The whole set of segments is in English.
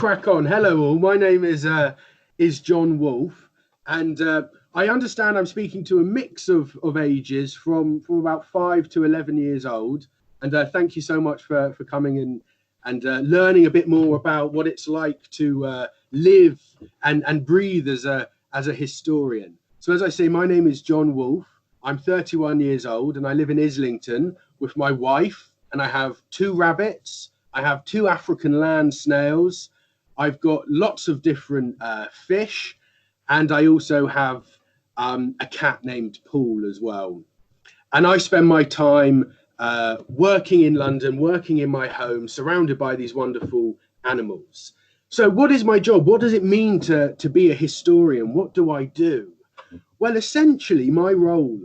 crack on. Hello all. My name is John Woolf, and I understand I'm speaking to a mix of ages from about 5 to 11 years old. And thank you so much for coming in and learning a bit more about what it's like to live and breathe as a historian. So as I say, my name is John Woolf. I'm 31 years old and I live in Islington with my wife, and I have 2 rabbits. I have 2 African land snails. I've got lots of different fish, and I also have a cat named Paul as well. And I spend my time working in London, working in my home, surrounded by these wonderful animals. So what is my job? What does it mean to be a historian? What do I do? Well, essentially, my role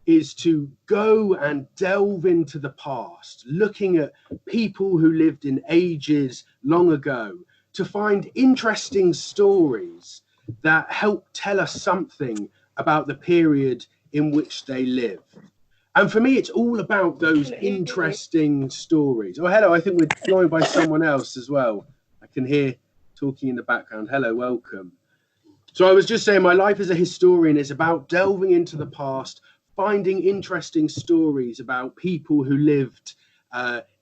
is to go and delve into the past, looking at people who lived in ages long ago, to find interesting stories that help tell us something about the period in which they lived. And for me, it's all about those interesting stories. Oh, hello, I think we're joined by someone else as well. I can hear talking in the background. Hello, welcome. So I was just saying, my life as a historian is about delving into the past, finding interesting stories about people who lived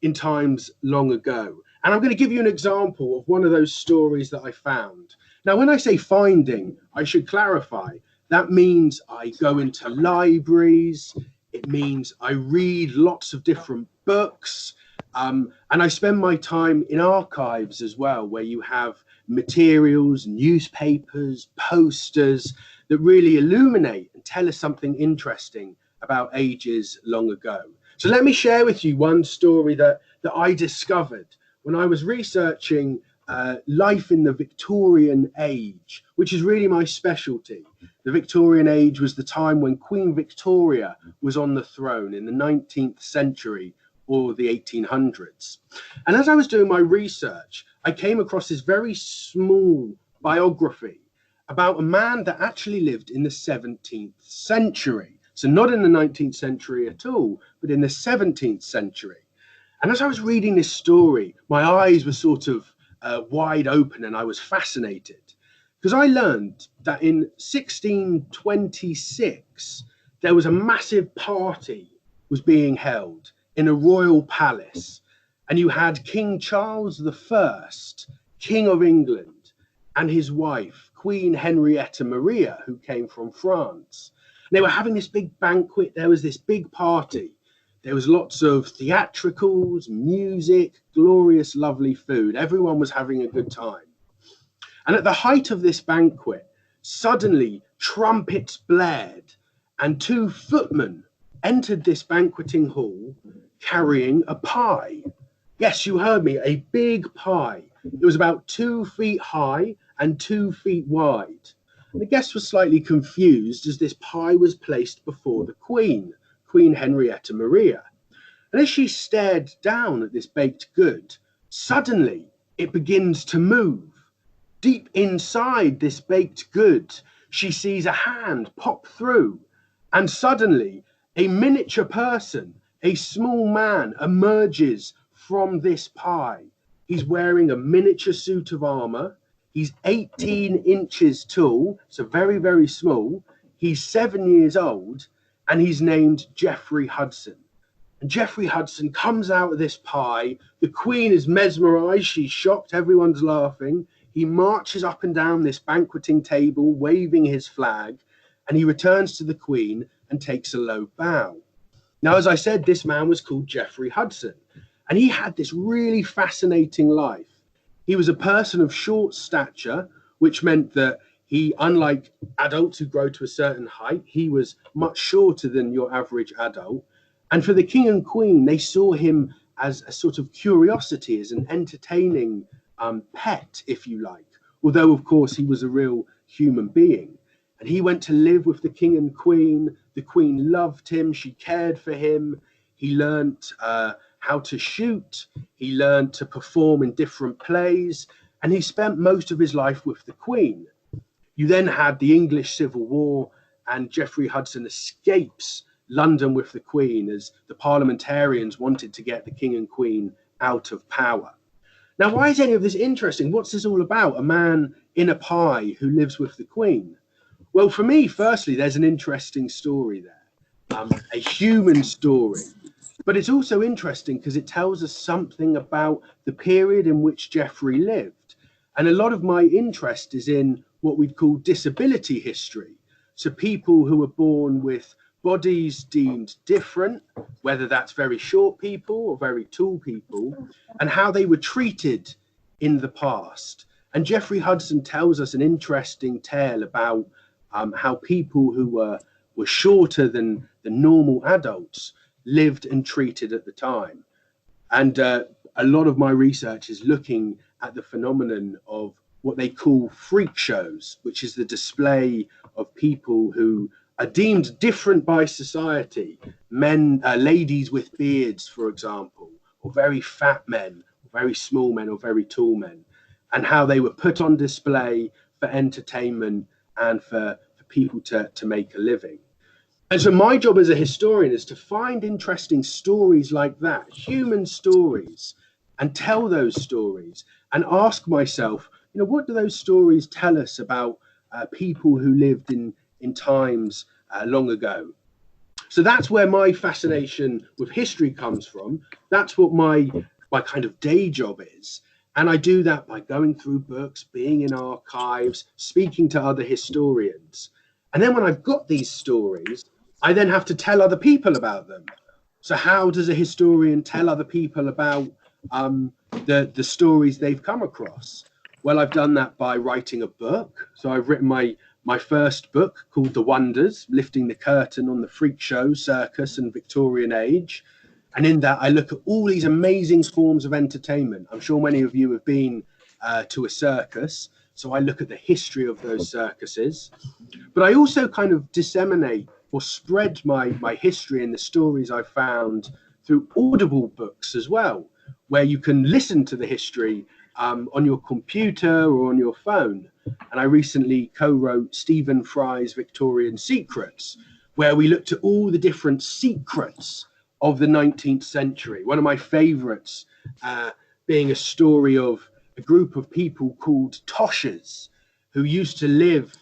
in times long ago. And I'm going to give you an example of one of those stories that I found. Now, when I say finding, I should clarify, that means I go into libraries, it means I read lots of different books, and I spend my time in archives as well, where you have materials, newspapers, posters that really illuminate and tell us something interesting about ages long ago. So let me share with you one story that I discovered when I was researching life in the Victorian age, which is really my specialty. The Victorian age was the time when Queen Victoria was on the throne in the 19th century or the 1800s. And as I was doing my research, I came across this very small biography about a man that actually lived in the 17th century. So not in the 19th century at all, but in the 17th century. And as I was reading this story, my eyes were sort of wide open, and I was fascinated because I learned that in 1626, there was a massive party was being held in a royal palace. And you had King Charles I, King of England, and his wife, Queen Henrietta Maria, who came from France. And they were having this big banquet. There was this big party. There was lots of theatricals, music, glorious, lovely food. Everyone was having a good time. And at the height of this banquet, suddenly trumpets blared, and 2 footmen entered this banqueting hall carrying a pie. Yes, you heard me, a big pie. It was about 2 feet high and 2 feet wide. And the guests were slightly confused as this pie was placed before the Queen, Queen Henrietta Maria. And as she stared down at this baked good, suddenly it begins to move. Deep inside this baked good, she sees a hand pop through, and suddenly a miniature person, a small man, emerges from this pie. He's wearing a miniature suit of armor. He's 18 inches tall, so very, very small. He's 7 years old, and he's named Geoffrey Hudson. And Geoffrey Hudson comes out of this pie. The Queen is mesmerized. She's shocked. Everyone's laughing. He marches up and down this banqueting table, waving his flag, and he returns to the Queen and takes a low bow. Now, as I said, this man was called Geoffrey Hudson, and he had this really fascinating life. He was a person of short stature, which meant that he, unlike adults who grow to a certain height, he was much shorter than your average adult. And for the King and Queen, they saw him as a sort of curiosity, as an entertaining pet, if you like, although, of course, he was a real human being. And he went to live with the King and Queen. The Queen loved him. She cared for him. He learnt how to shoot. He learned to perform in different plays. And he spent most of his life with the Queen. You then had the English Civil War, and Geoffrey Hudson escapes London with the Queen as the parliamentarians wanted to get the King and Queen out of power. Now, why is any of this interesting? What's this all about? A man in a pie who lives with the Queen? Well, for me, firstly, there's an interesting story there, a human story. But it's also interesting because it tells us something about the period in which Geoffrey lived. And a lot of my interest is in what we'd call disability history. So people who were born with bodies deemed different, whether that's very short people or very tall people, and how they were treated in the past. And Geoffrey Hudson tells us an interesting tale about how people who were shorter than the normal adults lived and treated at the time. And a lot of my research is looking at the phenomenon of what they call freak shows, which is the display of people who are deemed different by society. Men, ladies with beards, for example, or very fat men, or very small men, or very tall men, and how they were put on display for entertainment and for people to make a living. And so my job as a historian is to find interesting stories like that, human stories, and tell those stories and ask myself, what do those stories tell us about people who lived in times long ago? So that's where my fascination with history comes from. That's what my kind of day job is. And I do that by going through books, being in archives, speaking to other historians. And then when I've got these stories, I then have to tell other people about them. So how does a historian tell other people about the stories they've come across? Well, I've done that by writing a book. So I've written my first book called The Wonders, Lifting the Curtain on the Freak Show, Circus and Victorian Age. And in that, I look at all these amazing forms of entertainment. I'm sure many of you have been to a circus. So I look at the history of those circuses. But I also kind of disseminate or spread my history and the stories I found through audible books as well, where you can listen to the history on your computer or on your phone. And I recently co-wrote Stephen Fry's Victorian Secrets, where we looked at all the different secrets of the 19th century. One of my favorites being a story of a group of people called Toshers who used to live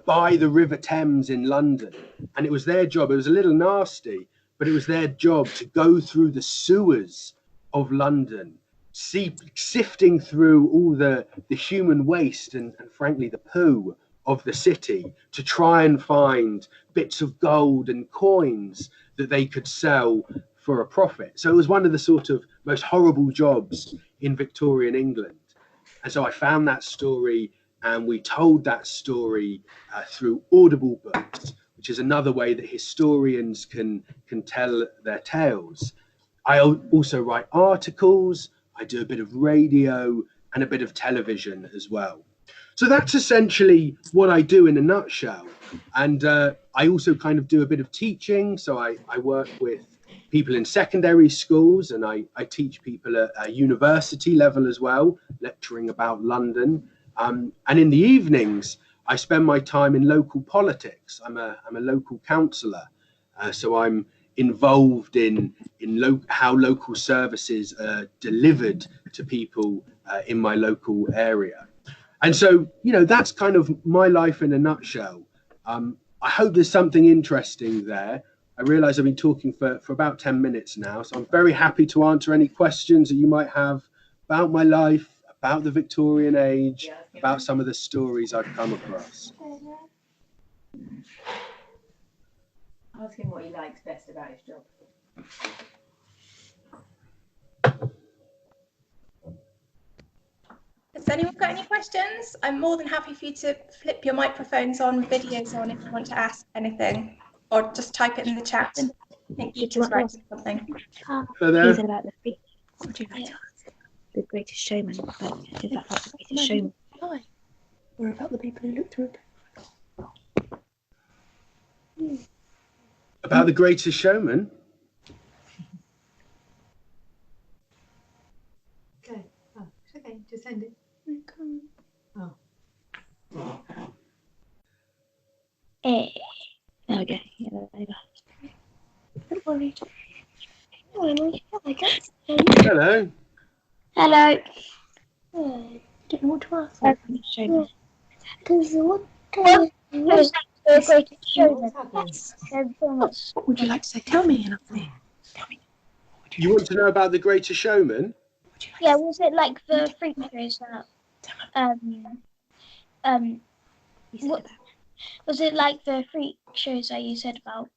by the River Thames in London. And it was their job, it was a little nasty, but it was their job to go through the sewers of London, sifting through all the human waste and frankly the poo of the city to try and find bits of gold and coins that they could sell for a profit. So it was one of the sort of most horrible jobs in Victorian England. And so I found that story and we told that story through audible books, which is another way that historians can tell their tales. I also write articles, I do a bit of radio and a bit of television as well. So that's essentially what I do in a nutshell. And I also kind of do a bit of teaching. So I work with people in secondary schools and I teach people at a university level as well, lecturing about London. And in the evenings, I spend my time in local politics. I'm a local councillor. So I'm involved in how local services are delivered to people in my local area. And so, that's kind of my life in a nutshell. I hope there's something interesting there. I realize I've been talking for about 10 minutes now, so I'm very happy to answer any questions that you might have about my life, about the Victorian age, about some of the stories I've come across. Ask him what he likes best about his job. Has anyone got any questions? I'm more than happy for you to flip your microphones on, videos on if you want to ask anything, or just type it in the chat. I think you just write something. He said about the Greatest Showman, but is that about the Greatest Showman? Or about the people who look through it? About the Greatest Showman? Okay. Oh, it's okay. Just send it. Oh. There we go. Yeah, there we go. Don't worry. Hello. Hello. Hello. Don't know what to ask. Because what was the greatest showman? Would you like to say? Tell me, and I'll say. Tell me. You want to know about The Greatest Showman? Yeah, was it like the freak shows that was it like the freak shows that you said about?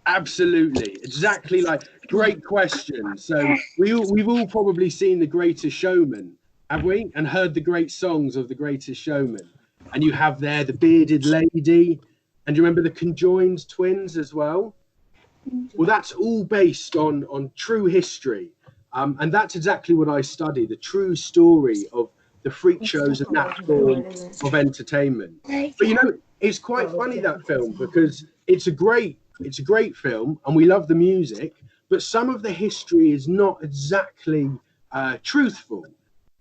Absolutely, exactly. Like, great question. So we've all probably seen The Greatest Showman, have we? And heard the great songs of The Greatest Showman. And you have there the bearded lady, and you remember the conjoined twins as well. Well, that's all based on true history, and that's exactly what I study: the true story of the freak shows and that form of entertainment. But you know, it's quite funny, that film, because it's a great film, and we love the music, but some of the history is not exactly truthful.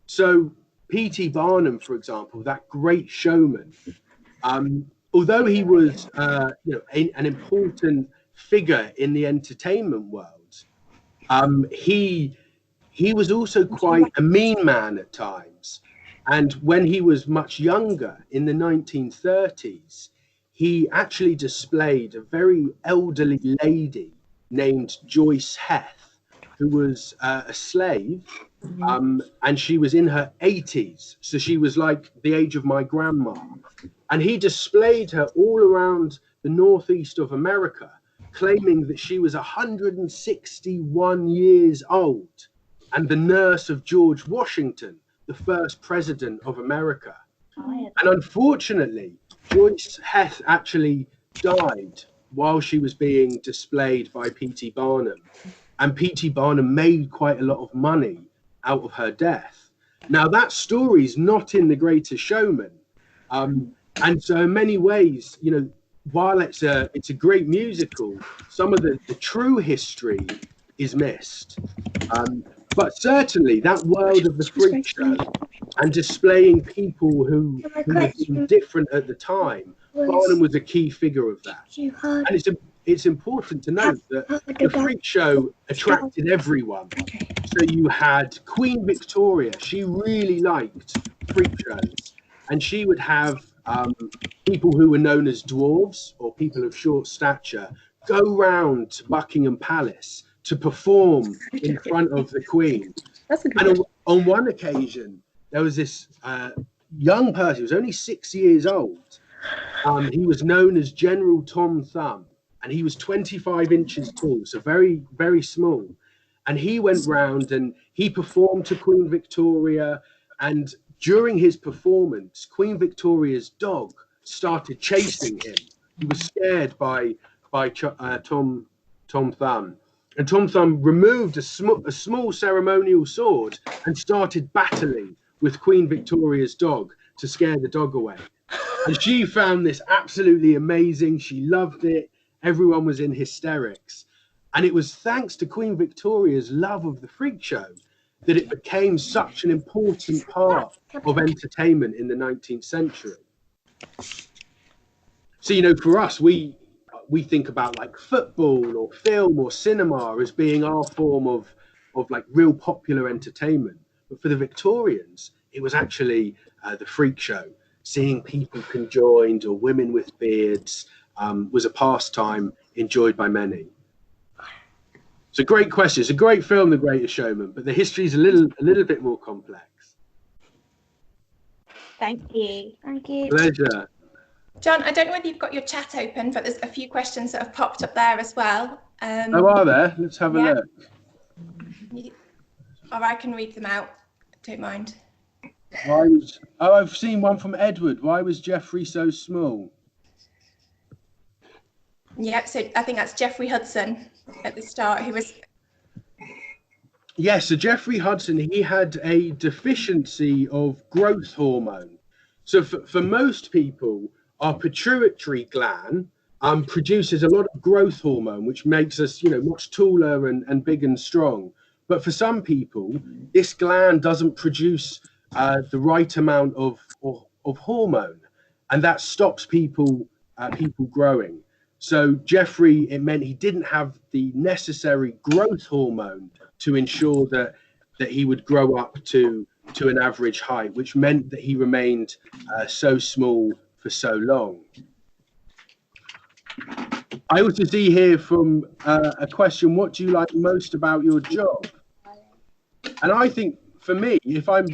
So P.T. Barnum, for example, that great showman, although he was an important figure in the entertainment world, he was also quite a mean man at times. And when he was much younger, in the 1930s, he actually displayed a very elderly lady named Joyce Heth, who was a slave, and she was in her 80s. So she was like the age of my grandma. And he displayed her all around the northeast of America, claiming that she was 161 years old and the nurse of George Washington, the first president of America. And unfortunately, Joyce Heth actually died while she was being displayed by P.T. Barnum. And P.T. Barnum made quite a lot of money out of her death. Now, that story's not in The Greatest Showman. And so in many ways, you know, while it's a great musical, some of the true history is missed. But certainly that world of the freak show and displaying people who were different at the time, Barnum was a key figure of that. And it's important to note that the freak show attracted everyone. So you had Queen Victoria. She really liked freak shows, and she would have people who were known as dwarves or people of short stature go round to Buckingham Palace to perform in front of the Queen. And on one occasion, there was this young person, he was only 6 years old. He was known as General Tom Thumb, and he was 25 inches tall, so very, very small. And he went round and he performed to Queen Victoria. And during his performance, Queen Victoria's dog started chasing him. He was scared by Tom Thumb. And Tom Thumb removed a small ceremonial sword and started battling with Queen Victoria's dog to scare the dog away. And she found this absolutely amazing. She loved it. Everyone was in hysterics. And it was thanks to Queen Victoria's love of the freak show that it became such an important part of entertainment in the 19th century. So, you know, for us, we think about like football or film or cinema as being our form of like real popular entertainment. But for the Victorians, it was actually the freak show. Seeing people conjoined or women with beards was a pastime enjoyed by many. It's a great question. It's a great film, The Greatest Showman, but the history is a little bit more complex. Thank you. Thank you. Pleasure. John, I don't know whether you've got your chat open, but there's a few questions that have popped up there as well. Oh, are there? Let's have a look. Or I can read them out. Don't mind. I've seen one from Edward. Why was Jeffrey so small? Yep, so I think that's Jeffrey Hudson at the start, who was... Yes, so Jeffrey Hudson, he had a deficiency of growth hormone. So for most people, our pituitary gland produces a lot of growth hormone, which makes us, you know, much taller and big and strong. But for some people, this gland doesn't produce the right amount of hormone, and that stops people growing. So Jeffrey, it meant he didn't have the necessary growth hormone to ensure that that he would grow up to an average height, which meant that he remained so small for so long. I also see here from a question, what do you like most about your job? And I think for me, if I'm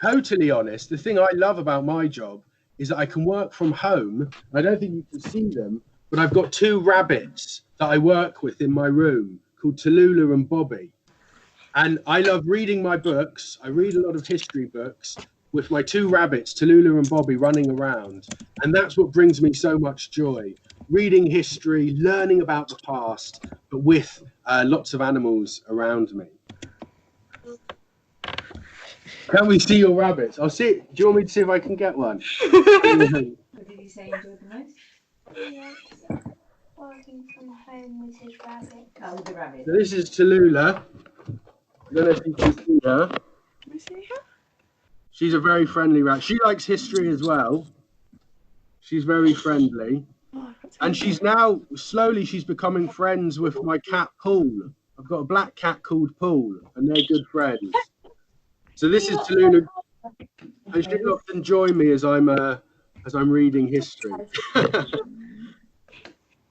totally honest, the thing I love about my job is that I can work from home. I don't think you can see them, but I've got 2 rabbits that I work with in my room called Tallulah and Bobby. And I love reading my books. I read a lot of history books with my 2 rabbits, Tallulah and Bobby, running around. And that's what brings me so much joy. Reading history, learning about the past, but with lots of animals around me. Can we see your rabbits? I'll see. Do you want me to see if I can get one? What did he say you enjoyed the most? Yes, working from home with his rabbit. Oh, the rabbit. So this is Tallulah. I don't know if you can see her. Can we see her? She's a very friendly rat. She likes history as well. She's very friendly. Oh, that's And she's now, slowly, she's becoming friends with my cat, Paul. I've got a black cat called Paul, and they're good friends. So this is Tallulah, and she often join me as I'm reading history.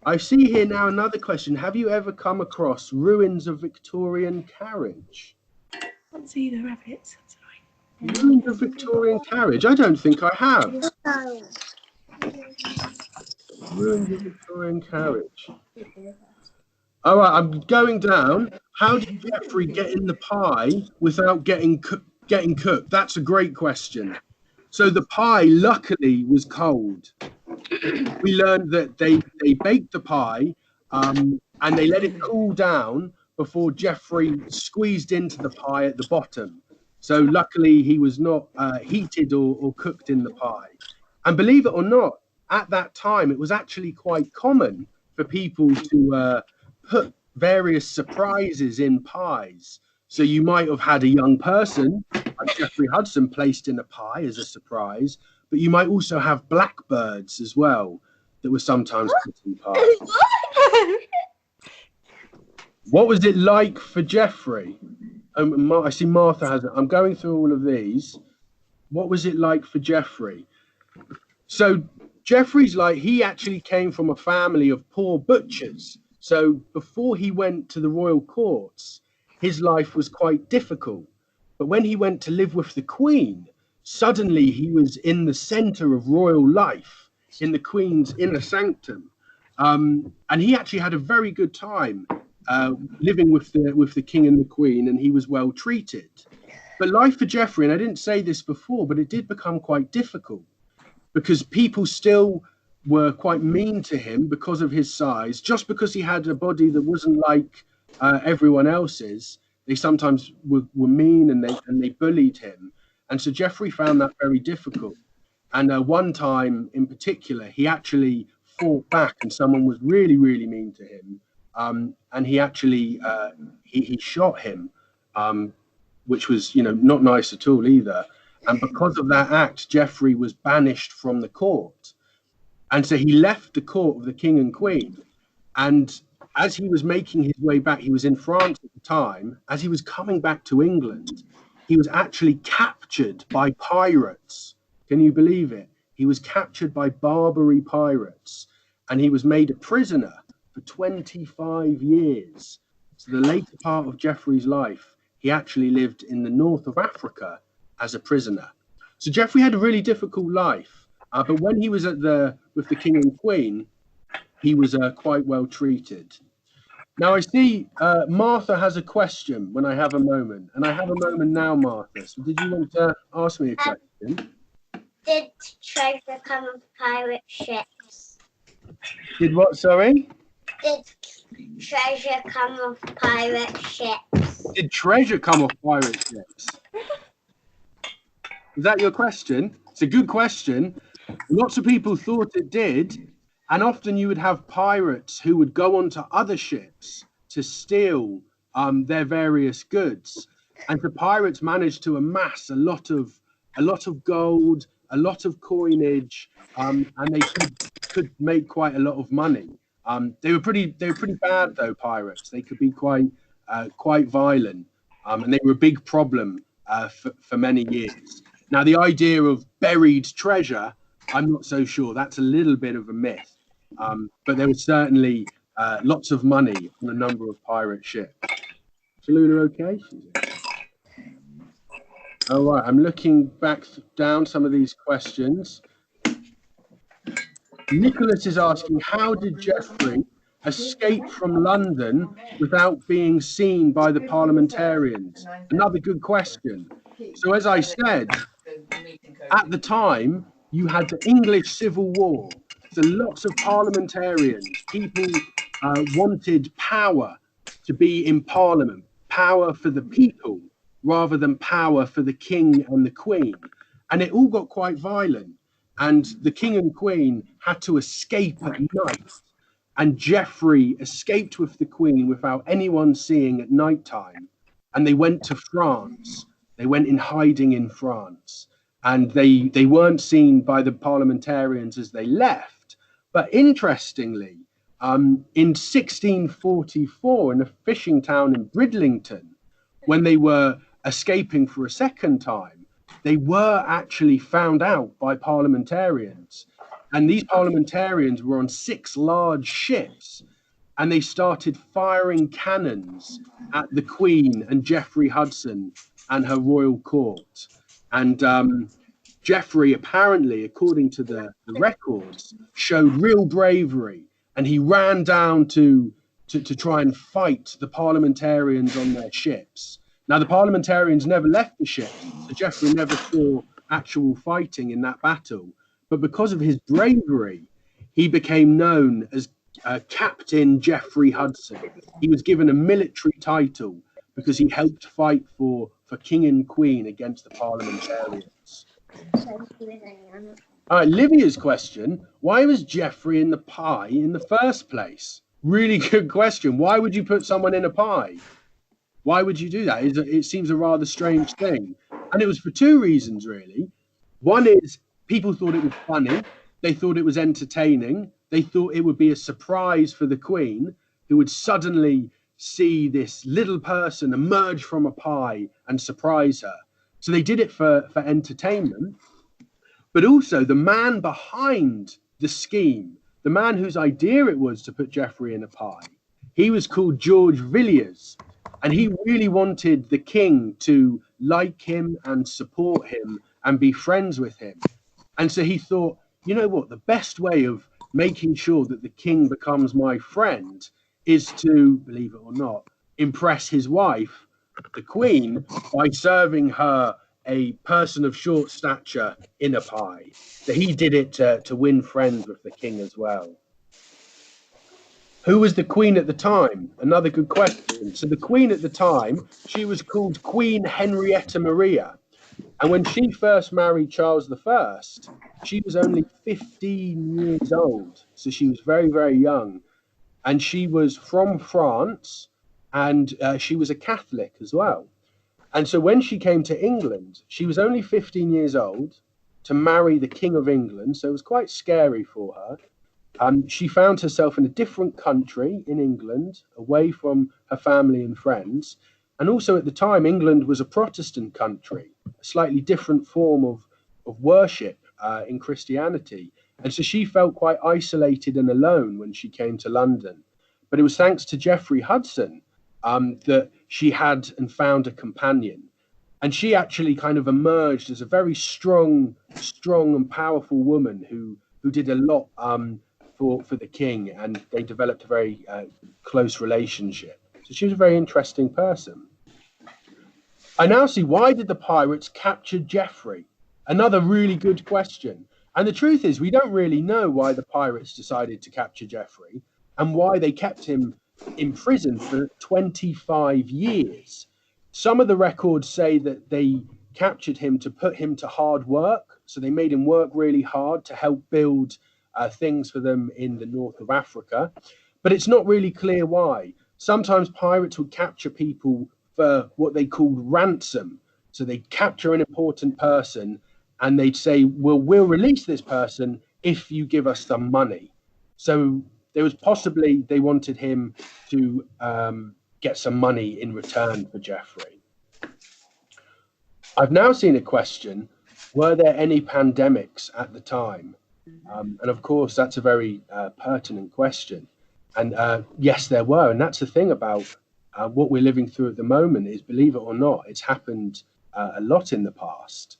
I see here now another question. Have you ever come across ruins of Victorian carriage? I can't see the rabbits. Sorry. Ruins of Victorian carriage? I don't think I have. Ruins of Victorian carriage. All right, I'm going down. How did Geoffrey get in the pie without getting cooked? That's a great question. So the pie, luckily, was cold. We learned that they baked the pie and they let it cool down before Geoffrey squeezed into the pie at the bottom. So luckily, he was not heated or cooked in the pie. And believe it or not, at that time, it was actually quite common for people to put various surprises in pies. So you might have had a young person, like Geoffrey Hudson, placed in a pie as a surprise, but you might also have blackbirds as well that were sometimes put in pies. What was it like for Geoffrey? I see Martha has it. I'm going through all of these. What was it like for Geoffrey? So Geoffrey's he actually came from a family of poor butchers. So before he went to the royal courts, his life was quite difficult. But when he went to live with the Queen, suddenly he was in the center of royal life, in the Queen's inner sanctum. And he actually had a very good time living with the King and the Queen, and he was well treated. But life for Geoffrey, and I didn't say this before, but it did become quite difficult because people still were quite mean to him because of his size, just because he had a body that wasn't like everyone else's. They sometimes were mean and they bullied him. And so Geoffrey found that very difficult. And one time in particular, he actually fought back and someone was really, really mean to him. And he actually, he shot him, which was, not nice at all either. And because of that act, Geoffrey was banished from the court. And so he left the court of the King and Queen. And as he was making his way back, he was in France at the time. As he was coming back to England, he was actually captured by pirates. Can you believe it? He was captured by Barbary pirates and he was made a prisoner for 25 years. So the later part of Geoffrey's life, he actually lived in the north of Africa as a prisoner. So Geoffrey had a really difficult life. But when he was with the King and Queen, he was quite well treated. Now I see Martha has a question when I have a moment, and I have a moment now, Martha. So did you want to ask me a question? Did treasure come off pirate ships? Did what, sorry? Did treasure come off pirate ships? Did treasure come off pirate ships? Is that your question? It's a good question. Lots of people thought it did. And often you would have pirates who would go onto other ships to steal their various goods. And the pirates managed to amass a lot of gold, a lot of coinage, and they could make quite a lot of money. They were pretty bad though, pirates. They could be quite violent. and they were a big problem for many years. Now, the idea of buried treasure, I'm not so sure. That's a little bit of a myth, but there was certainly lots of money on a number of pirate ships. Luna, okay? All right, I'm looking back down some of these questions. Nicholas is asking, how did Geoffrey escape from London without being seen by the parliamentarians? Another good question. So, as I said, at the time, you had the English Civil War. So lots of parliamentarians, people wanted power to be in Parliament, power for the people rather than power for the King and the Queen. And it all got quite violent. And the King and Queen had to escape at night. And Geoffrey escaped with the Queen without anyone seeing at night time. And they went to France. They went in hiding in France. And they weren't seen by the parliamentarians as they left. But interestingly, in 1644, in a fishing town in Bridlington, when they were escaping for a second time, they were actually found out by parliamentarians. And these parliamentarians were on 6 large ships, and they started firing cannons at the Queen and Geoffrey Hudson and her royal court. And Geoffrey, apparently, according to the records, showed real bravery, and he ran down to try and fight the parliamentarians on their ships. Now, the parliamentarians never left the ship, so Geoffrey never saw actual fighting in that battle. But because of his bravery, he became known as Captain Geoffrey Hudson. He was given a military title because he helped fight for King and Queen against the parliamentarians. All right, Livia's question: why was Geoffrey in the pie in the first place? Really good question. Why would you put someone in a pie? Why would you do that? It seems a rather strange thing. And it was for 2 reasons, really. One is people thought it was funny. They thought it was entertaining. They thought it would be a surprise for the Queen, who would suddenly see this little person emerge from a pie and surprise her. So they did it for entertainment. But also the man behind the scheme, the man whose idea it was to put Geoffrey in a pie, he was called George Villiers. And he really wanted the king to like him and support him and be friends with him. And so he thought, you know what, the best way of making sure that the king becomes my friend is to, believe it or not, impress his wife, the Queen, by serving her a person of short stature in a pie. So he did it to win friends with the king as well. Who was the Queen at the time? Another good question. So the Queen at the time, she was called Queen Henrietta Maria. And when she first married Charles I, she was only 15 years old. So she was very, very young. And she was from France, and she was a Catholic as well. And so when she came to England, she was only 15 years old to marry the King of England. So it was quite scary for her. She found herself in a different country in England, away from her family and friends. And also at the time, England was a Protestant country, a slightly different form of worship in Christianity. And so she felt quite isolated and alone when she came to London. But it was thanks to Geoffrey Hudson that she had and found a companion. And she actually kind of emerged as a very strong and powerful woman who did a lot for the king, and they developed a very close relationship. So she was a very interesting person. I now see, why did the pirates capture Geoffrey? Another really good question. And the truth is, we don't really know why the pirates decided to capture Geoffrey and why they kept him in prison for 25 years. Some of the records say that they captured him to put him to hard work. So they made him work really hard to help build things for them in the north of Africa. But it's not really clear why. Sometimes pirates would capture people for what they called ransom. So they'd capture an important person and they'd say, well, we'll release this person if you give us some money. So there was possibly they wanted him to get some money in return for Geoffrey. I've now seen a question: were there any pandemics at the time? And of course, that's a very pertinent question. And yes, there were. And that's the thing about what we're living through at the moment is, believe it or not, it's happened a lot in the past.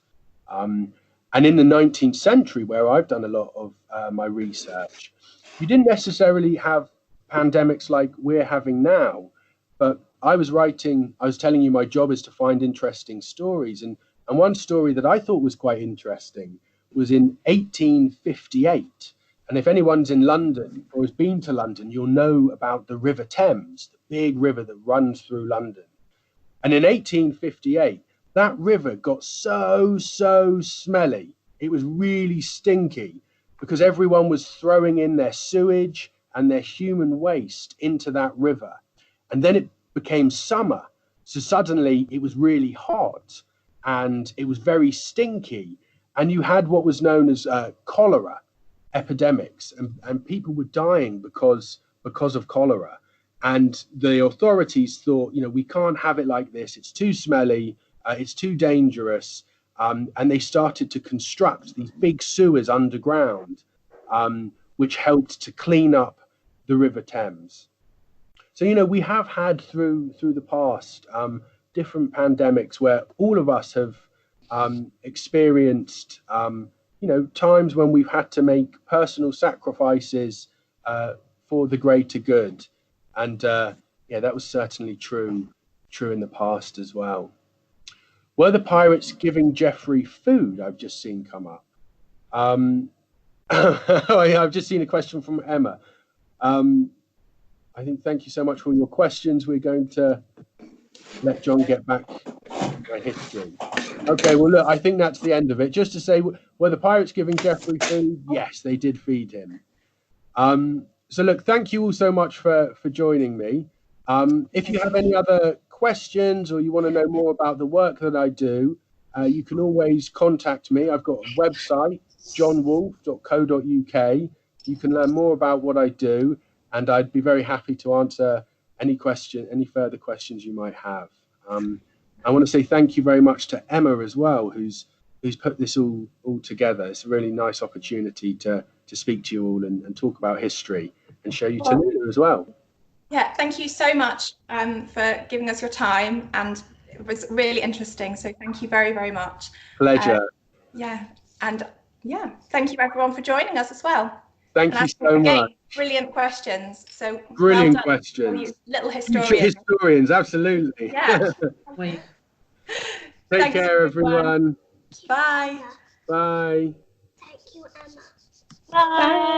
And in the 19th century, where I've done a lot of my research, you didn't necessarily have pandemics like we're having now. But I was telling you my job is to find interesting stories. And one story that I thought was quite interesting was in 1858. And if anyone's in London or has been to London, you'll know about the River Thames, the big river that runs through London. And in 1858, that river got so smelly. It was really stinky because everyone was throwing in their sewage and their human waste into that river. And then it became summer. So suddenly it was really hot and it was very stinky. And you had what was known as cholera epidemics, and people were dying because of cholera. And the authorities thought, we can't have it like this. It's too smelly. It's too dangerous. And they started to construct these big sewers underground, which helped to clean up the River Thames. So, we have had through the past different pandemics where all of us have experienced, times when we've had to make personal sacrifices for the greater good. And that was certainly true in the past as well. Were the pirates giving Geoffrey food? I've just seen come up. I've just seen a question from Emma. I think thank you so much for your questions. We're going to let John get back to my history. Okay, well, look, I think that's the end of it. Just to say, were the pirates giving Geoffrey food? Yes, they did feed him. So, look, thank you all so much for joining me. If you have any other questions or you want to know more about the work that I do, you can always contact me. I've got a website, johnwoolf.co.uk. You can learn more about what I do, and I'd be very happy to answer any further questions you might have. I want to say thank you very much to Emma as well, who's put this all together. It's a really nice opportunity to speak to you all and talk about history and show you Tallulah as well. Yeah, thank you so much for giving us your time, and it was really interesting. So thank you very, very much. Pleasure. Thank you everyone for joining us as well. Thank you so much. Brilliant questions. So brilliant well done, questions. little historians. Future historians, absolutely. Yeah. Take care, everyone. Bye. Bye. Thank you, Emma. Bye.